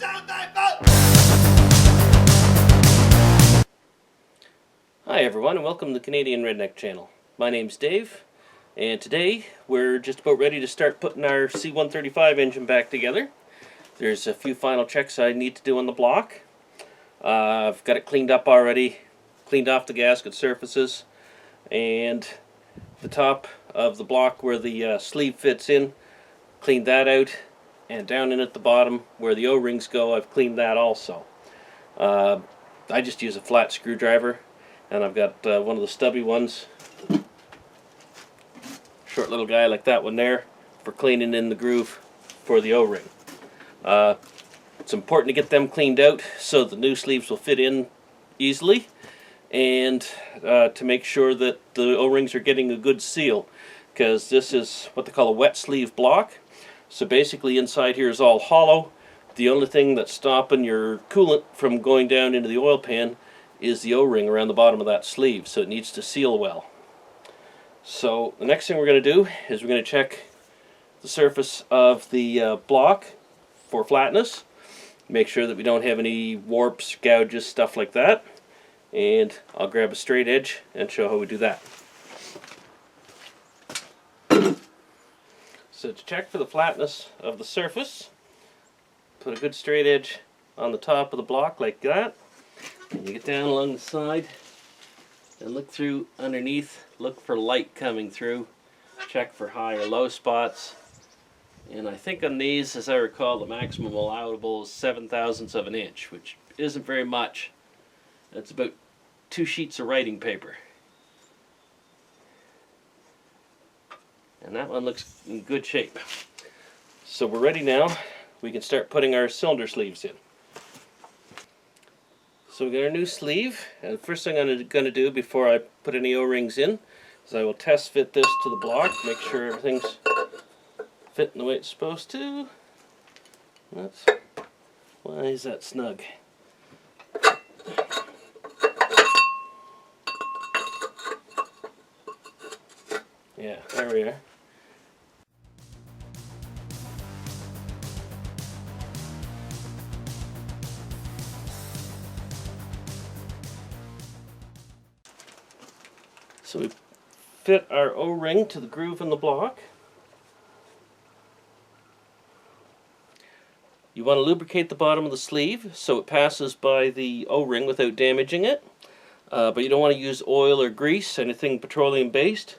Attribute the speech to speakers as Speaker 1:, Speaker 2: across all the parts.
Speaker 1: Hi everyone, and welcome to the Canadian Redneck channel. My name's Dave, and today we're just about ready to start putting our C135 engine back together. There's a few final checks I need to do on the block. I've got it cleaned up already, cleaned off the gasket surfaces, and the top of the block where the sleeve fits in, cleaned that out, and down in at the bottom where the O-rings go, I've cleaned that also. I just use a flat screwdriver, and I've got one of the stubby ones, short little guy like that one there, for cleaning in the groove for the O-ring. It's important to get them cleaned out so the new sleeves will fit in easily, and to make sure that the O-rings are getting a good seal, because this is what they call a wet sleeve block. So basically inside here is all hollow. The only thing that's stopping your coolant from going down into the oil pan is the O-ring around the bottom of that sleeve, so it needs to seal well. So the next thing we're going to do is we're going to check the surface of the block for flatness, make sure that we don't have any warps, gouges, stuff like that, and I'll grab a straight edge and show how we do that. So to check for the flatness of the surface, put a good straight edge on the top of the block like that. And you get down along the side and look through underneath, look for light coming through, check for high or low spots. And I think on these, as I recall, the maximum allowable is 7/1000ths of an inch, which isn't very much. That's about 2 sheets of writing paper. And that one looks in good shape. So we're ready now. We can start putting our cylinder sleeves in. So we got our new sleeve, and the first thing I'm going to do before I put any O-rings in is I will test fit this to the block, make sure everything's fitting the way it's supposed to. Why is that snug? Yeah, there we are. So we fit our O-ring to the groove in the block. You want to lubricate the bottom of the sleeve so it passes by the O-ring without damaging it. But you don't want to use oil or grease, anything petroleum based,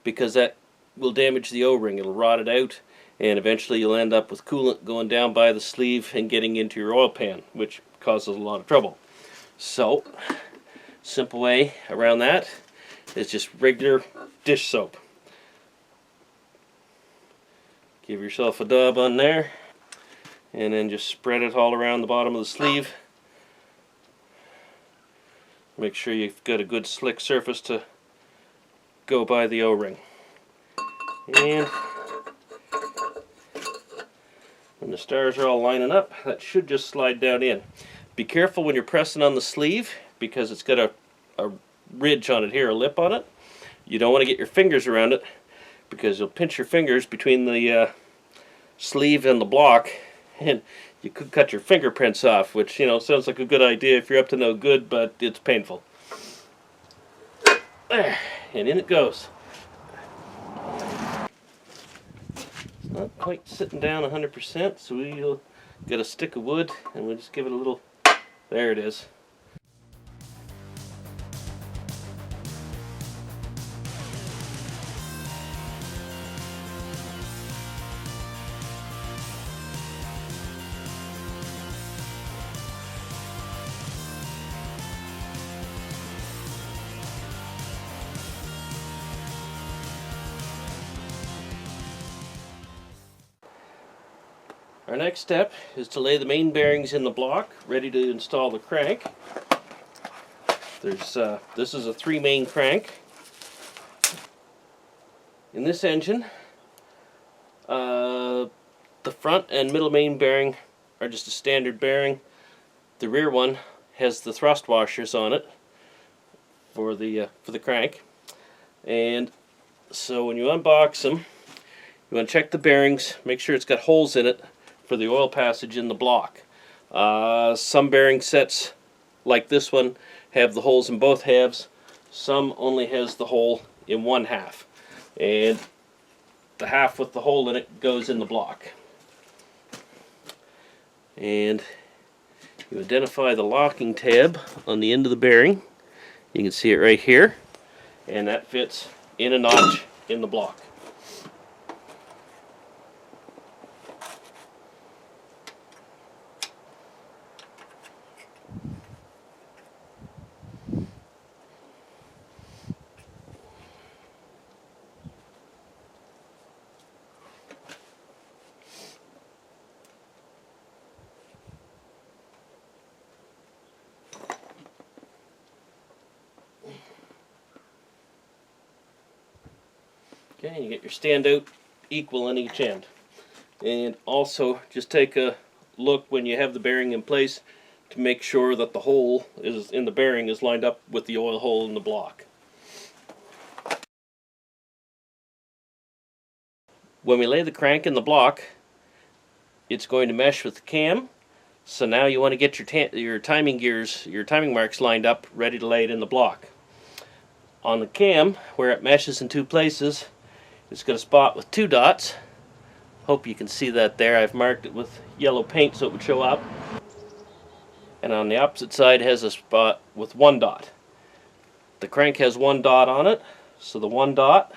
Speaker 1: because that will damage the O-ring. It'll rot it out, and eventually you'll end up with coolant going down by the sleeve and getting into your oil pan, which causes a lot of trouble. So, simple way around that is just regular dish soap. Give yourself a dab on there, and then just spread it all around the bottom of the sleeve. Make sure you've got a good slick surface to go by the O-ring. And when the stars are all lining up, that should just slide down in. Be careful when you're pressing on the sleeve, because it's got a ridge on it here, a lip on it. You don't want to get your fingers around it, because you'll pinch your fingers between the sleeve and the block, and you could cut your fingerprints off, which, you know, sounds like a good idea if you're up to no good, but it's painful. There, and in it goes. It's not quite sitting down 100%, so we'll get a stick of wood and we'll just give it a little. There it is. Our next step is to lay the main bearings in the block, ready to install the crank. This is a 3-main crank. In this engine, the front and middle main bearing are just a standard bearing. The rear one has the thrust washers on it for the crank. And so when you unbox them, you want to check the bearings, make sure it's got holes in it for the oil passage in the block. Some bearing sets like this one have the holes in both halves. Some only has the hole in one half, and the half with the hole in it goes in the block. And you identify the locking tab on the end of the bearing. You can see it right here, and that fits in a notch in the block. Okay, you get your standout equal on each end. And also just take a look when you have the bearing in place to make sure that the hole is in the bearing is lined up with the oil hole in the block. When we lay the crank in the block, it's going to mesh with the cam. So now you want to get your timing gears, your timing marks lined up, ready to lay it in the block. On the cam, where it meshes in two places, it's got a spot with 2 dots. Hope you can see that there. I've marked it with yellow paint so it would show up. And on the opposite side it has a spot with 1 dot. The crank has 1 dot on it, so the 1 dot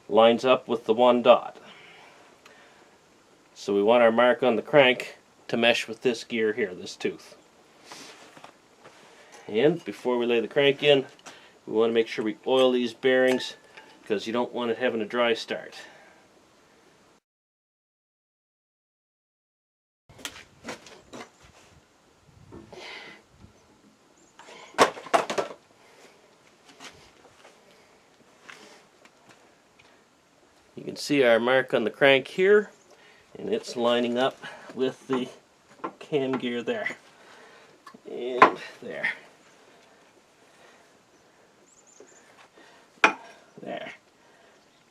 Speaker 1: lines up with the 1 dot. So we want our mark on the crank to mesh with this gear here, this tooth. And before we lay the crank in, we want to make sure we oil these bearings, because you don't want it having a dry start. You can see our mark on the crank here, and it's lining up with the cam gear there. And there.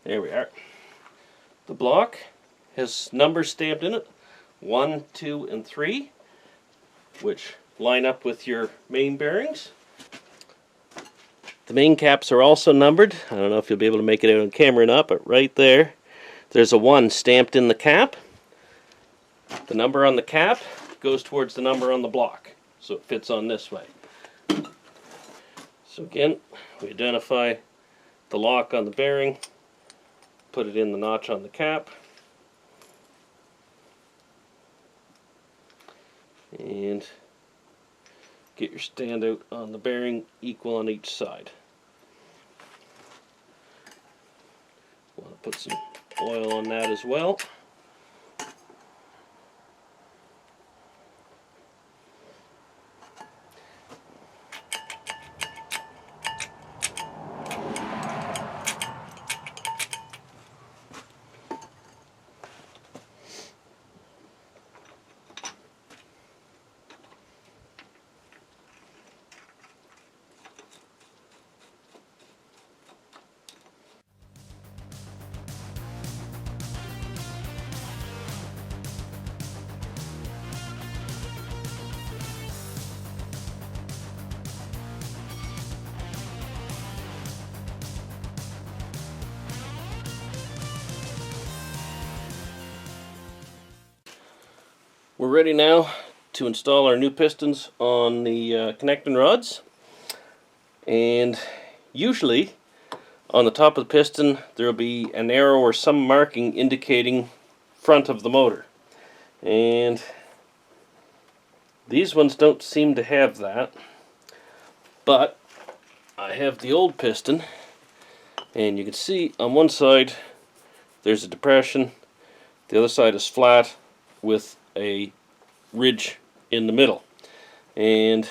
Speaker 1: There we are. The block has numbers stamped in it, 1, 2, and 3, which line up with your main bearings. The main caps are also numbered. I don't know if you'll be able to make it out on camera or not, but right there, there's a 1 stamped in the cap. The number on the cap goes towards the number on the block, so it fits on this way. So again, we identify the lock on the bearing, put it in the notch on the cap, and get your standout on the bearing equal on each side. Want to put some oil on that as well. We're ready now to install our new pistons on the connecting rods, and usually on the top of the piston there will be an arrow or some marking indicating front of the motor, and these ones don't seem to have that, but I have the old piston, and you can see on one side there's a depression, the other side is flat with a ridge in the middle, and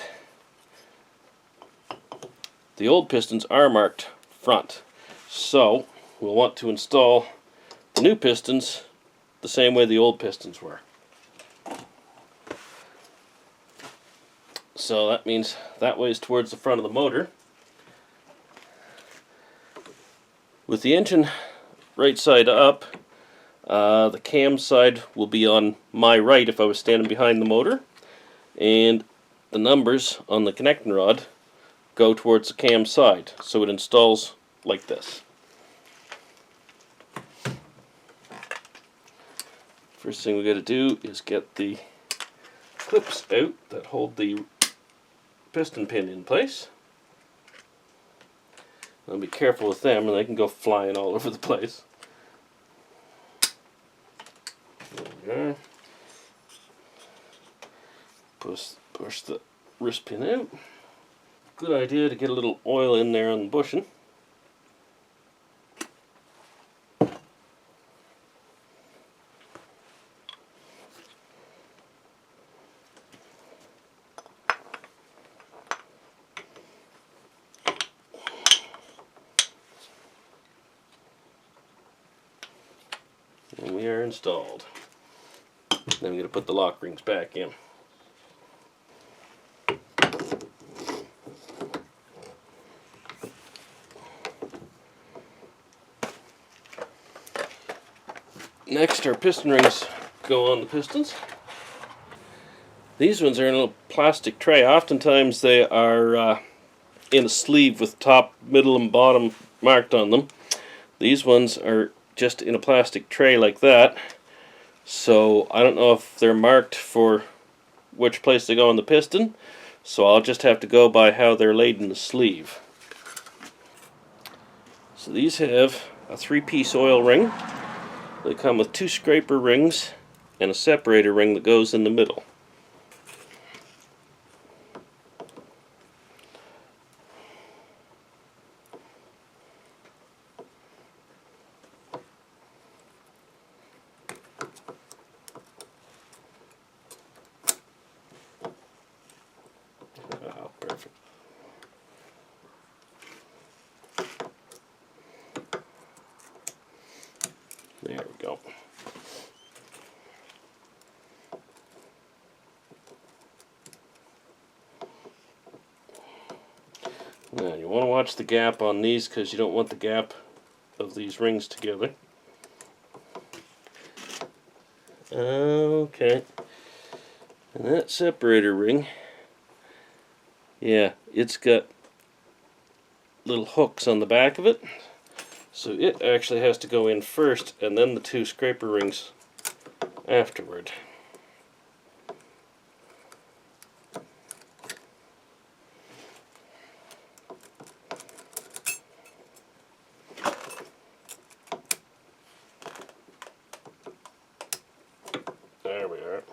Speaker 1: the old pistons are marked front, so we'll want to install the new pistons the same way the old pistons were. So that means that way is towards the front of the motor. With the engine right side up, the cam side will be on my right if I was standing behind the motor, and the numbers on the connecting rod go towards the cam side, so it installs like this. First thing we got to do is get the clips out that hold the piston pin in place. I'll be careful with them, or they can go flying all over the place. There we go. Push the wrist pin out. Good idea to get a little oil in there on the bushing. And we are installed. Then we're going to put the lock rings back in. Next, our piston rings go on the pistons. These ones are in a little plastic tray. Oftentimes they are in a sleeve with top, middle, and bottom marked on them. These ones are just in a plastic tray like that. So I don't know if they're marked for which place they go on the piston. So I'll just have to go by how they're laid in the sleeve. So these have a 3-piece oil ring. They come with 2 scraper rings and a separator ring that goes in the middle. Oh, perfect. There we go. Now you want to watch the gap on these because you don't want the gap of these rings together. Okay. And that separator ring, yeah, it's got little hooks on the back of it. So it actually has to go in first and then the 2 scraper rings afterward. There we are.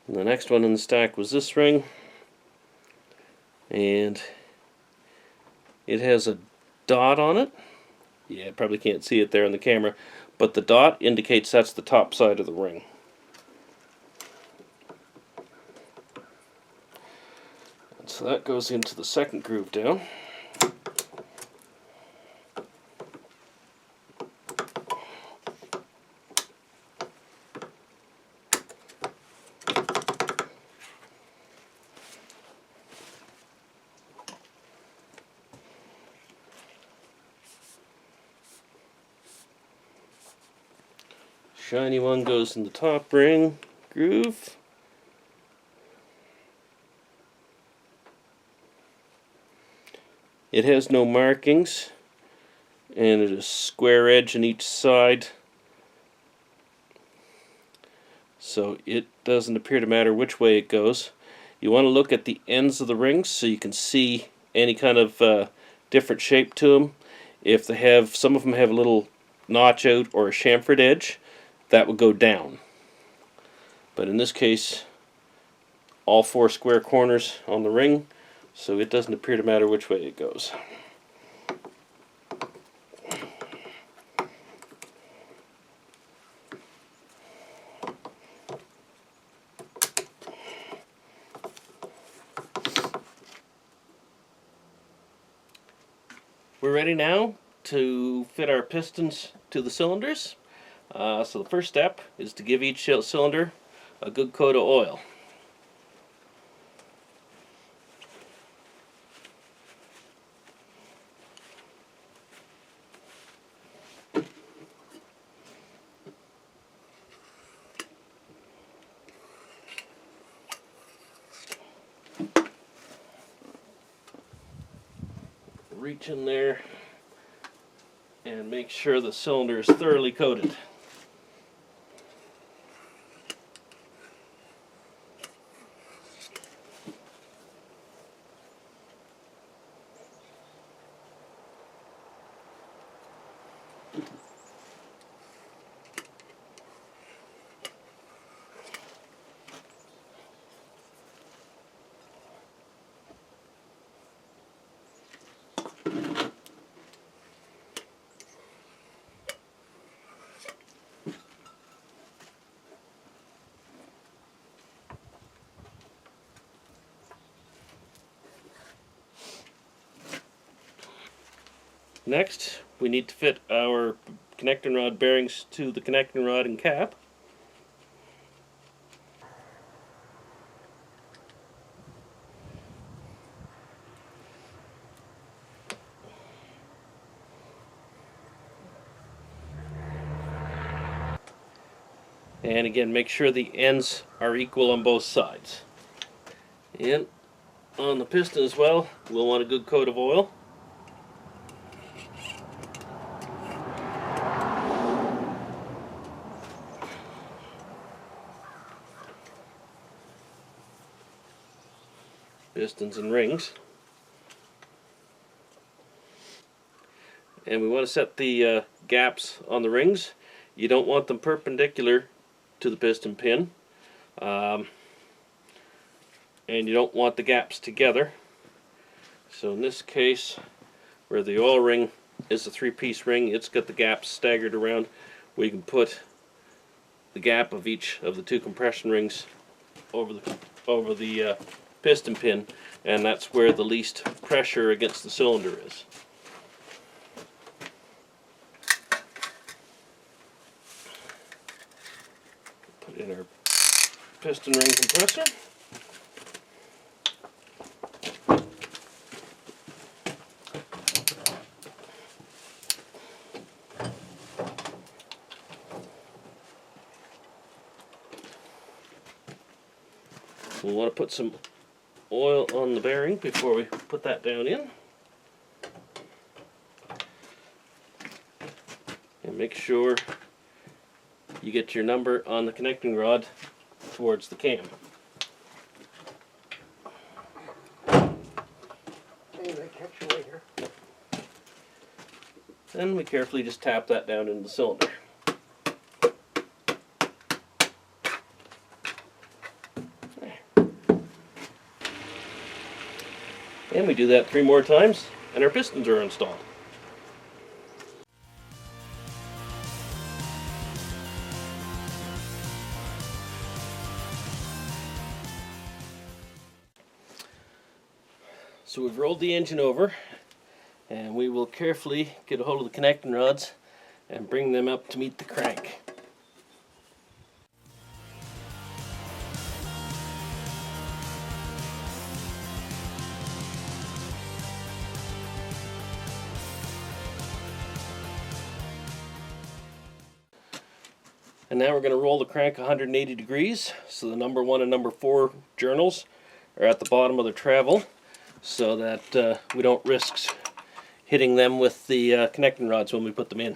Speaker 1: And the next one in the stack was this ring, and it has a dot on it. Yeah, probably can't see it there on the camera, but the dot indicates that's the top side of the ring. And so that goes into the second groove down. Shiny one goes in the top ring groove. It has no markings, and it is square edge on each side, so it doesn't appear to matter which way it goes. You want to look at the ends of the rings so you can see any kind of different shape to them. If they have, some of them have a little notch out or a chamfered edge, that would go down. But in this case, all 4 square corners on the ring, so it doesn't appear to matter which way it goes. We're ready now to fit our pistons to the cylinders. So the first step is to give each cylinder a good coat of oil. Reach in there and make sure the cylinder is thoroughly coated. Next, we need to fit our connecting rod bearings to the connecting rod and cap. And again, make sure the ends are equal on both sides. And on the piston as well, we'll want a good coat of oil. Pistons and rings. And we want to set the gaps on the rings. You don't want them perpendicular to the piston pin, and you don't want the gaps together. So in this case, where the oil ring is a three-piece ring, it's got the gaps staggered around. We can put the gap of each of the two compression rings over the piston pin, and that's where the least pressure against the cylinder is. Put in our piston ring compressor. We'll want to put some oil on the bearing before we put that down in. And make sure you get your number on the connecting rod towards the cam. Then we carefully just tap that down into the cylinder. And we do that 3 more times, and our pistons are installed. So we've rolled the engine over, and we will carefully get a hold of the connecting rods and bring them up to meet the crank. And now we're going to roll the crank 180 degrees, so the number 1 and number 4 journals are at the bottom of the travel, so that we don't risk hitting them with the connecting rods when we put them in.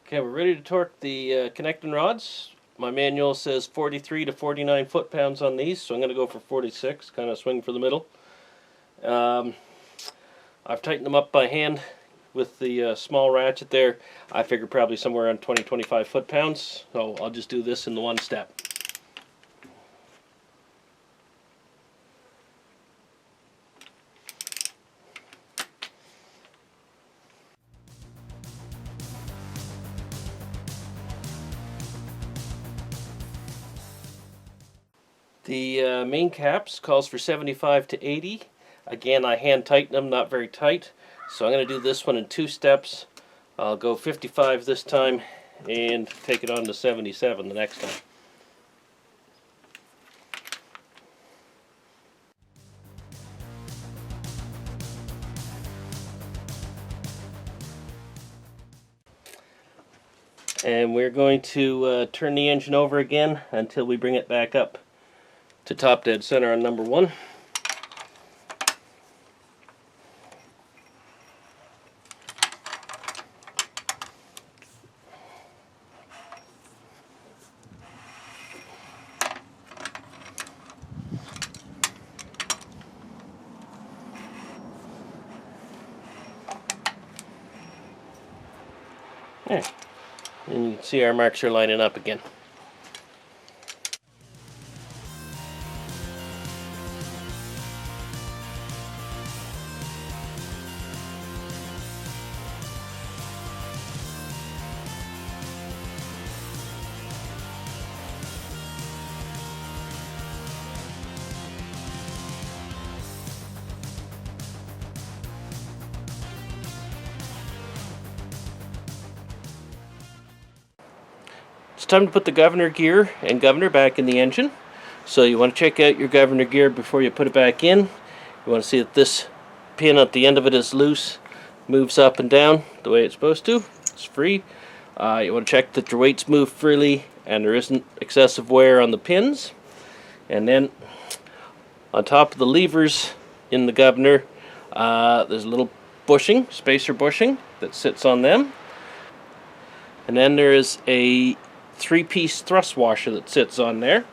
Speaker 1: Okay, we're ready to torque the connecting rods. My manual says 43 to 49 foot-pounds on these, so I'm going to go for 46, kind of swing for the middle. I've tightened them up by hand with the small ratchet there. I figure probably somewhere around 20-25 foot-pounds, so I'll just do this in the one step. The main caps calls for 75 to 80. Again, I hand tighten them, not very tight. So I'm going to do this one in two steps. I'll go 55 this time and take it on to 77 the next time. And we're going to turn the engine over again until we bring it back up to top dead center on number 1. There. And you can see our marks are lining up again. It's time to put the governor gear and governor back in the engine. So you want to check out your governor gear before you put it back in. You want to see that this pin at the end of it is loose, moves up and down the way it's supposed to. It's free. You want to check that your weights move freely and there isn't excessive wear on the pins. And then on top of the levers in the governor, there's a little bushing, spacer bushing, that sits on them. And then there is a 3-piece thrust washer that sits on there.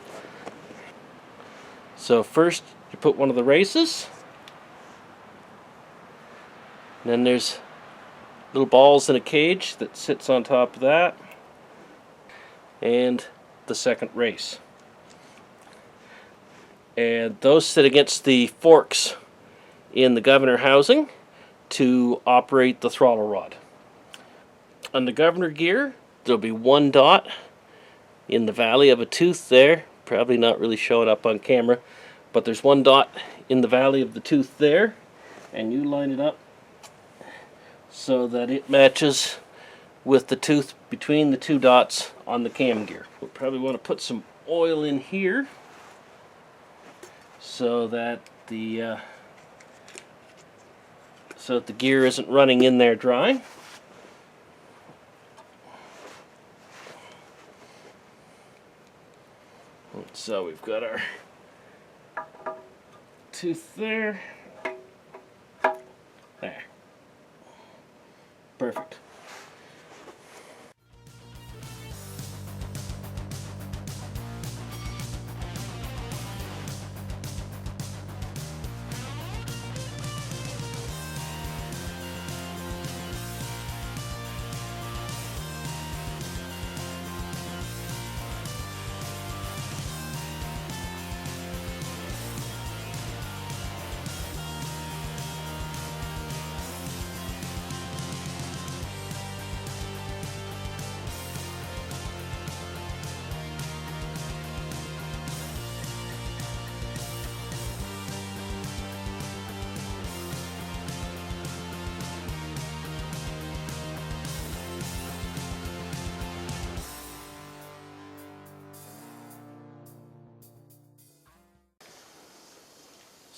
Speaker 1: So first you put one of the races, and then there's little balls in a cage that sits on top of that, and the second race. And those sit against the forks in the governor housing to operate the throttle rod. On the governor gear, there'll be one dot in the valley of a tooth there, probably not really showing up on camera, but there's one dot in the valley of the tooth there, and you line it up so that it matches with the tooth between the two dots on the cam gear. We'll probably want to put some oil in here so that the gear isn't running in there dry. So we've got our tooth there. There. Perfect.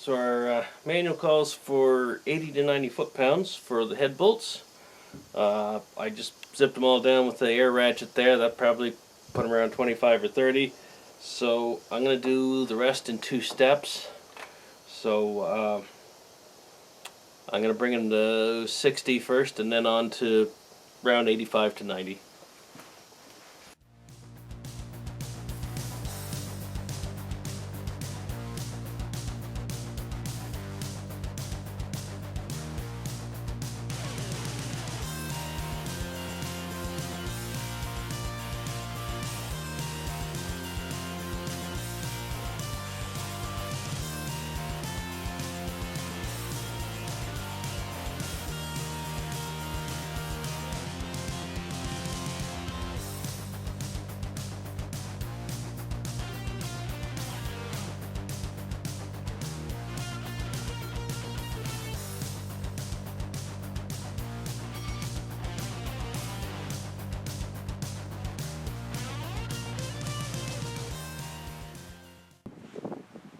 Speaker 1: So our manual calls for 80 to 90 foot-pounds for the head bolts. I just zipped them all down with the air ratchet there. That probably put them around 25 or 30. So I'm going to do the rest in two steps. So I'm going to bring them to 60 first and then on to around 85 to 90.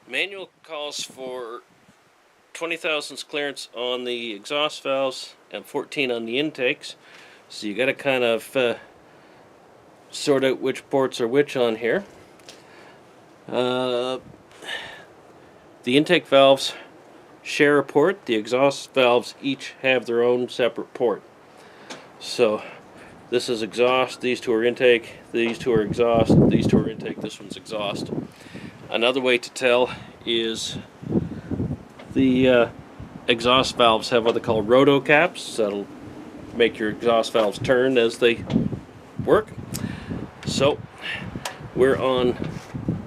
Speaker 1: Manual calls for 20 thousandths clearance on the exhaust valves and 14 on the intakes. So you got to kind of sort out which ports are which on here. The intake valves share a port. The exhaust valves each have their own separate port. So this is exhaust, these two are intake, these two are exhaust, these two are intake, this one's exhaust. Another way to tell is the exhaust valves have what they call roto caps. That'll make your exhaust valves turn as they work. So we're on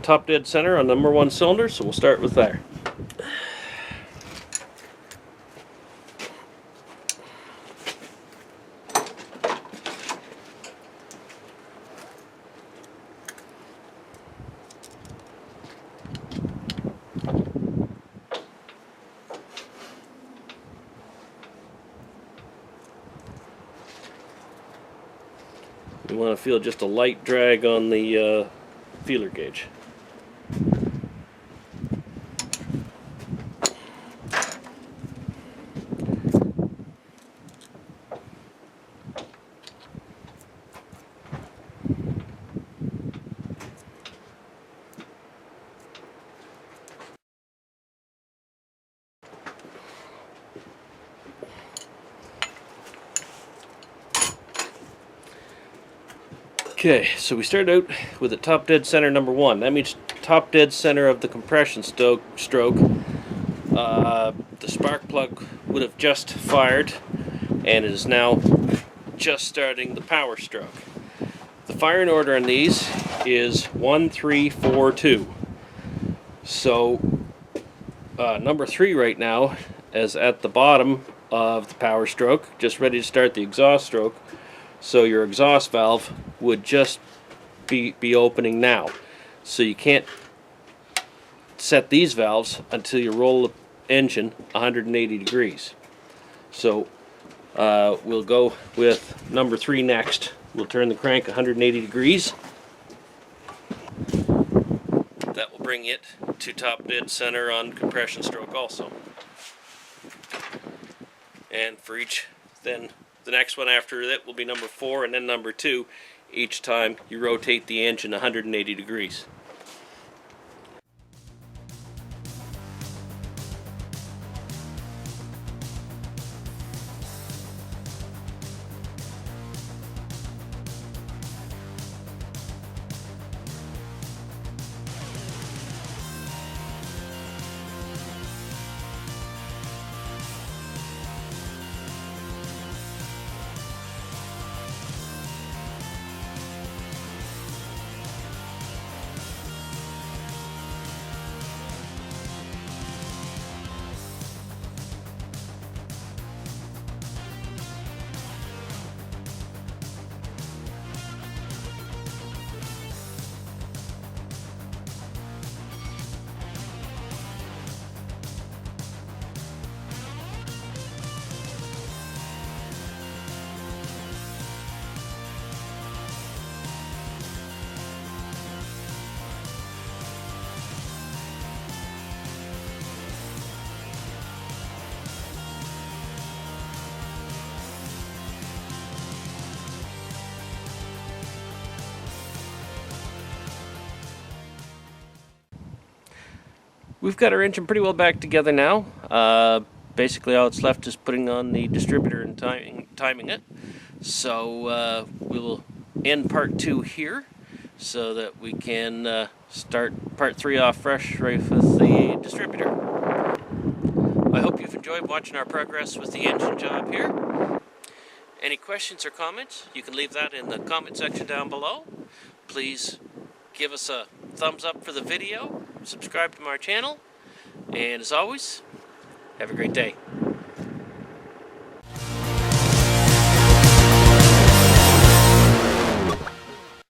Speaker 1: top dead center on number 1 cylinder, so we'll start with there. You want to feel just a light drag on the feeler gauge. Okay, so we start out with a top dead center number 1. That means top dead center of the compression stroke. The spark plug would have just fired and is now just starting the power stroke. The firing order on these is 1, 3, 4, 2. So number 3 right now is at the bottom of the power stroke, just ready to start the exhaust stroke. So your exhaust valve would just be opening now. So you can't set these valves until you roll the engine 180 degrees. So we'll go with number 3 next. We'll turn the crank 180 degrees. That will bring it to top dead center on compression stroke also. And for each, then the next one after that will be number 4 and then number 2 each time you rotate the engine 180 degrees. We've got our engine pretty well back together now. Basically all that's left is putting on the distributor and timing it. So we will end part 2 here so that we can start part 3 off fresh right with the distributor. I hope you've enjoyed watching our progress with the engine job here. Any questions or comments, you can leave that in the comment section down below. Please give us a thumbs up for the video, subscribe to our channel, and as always, have a great day.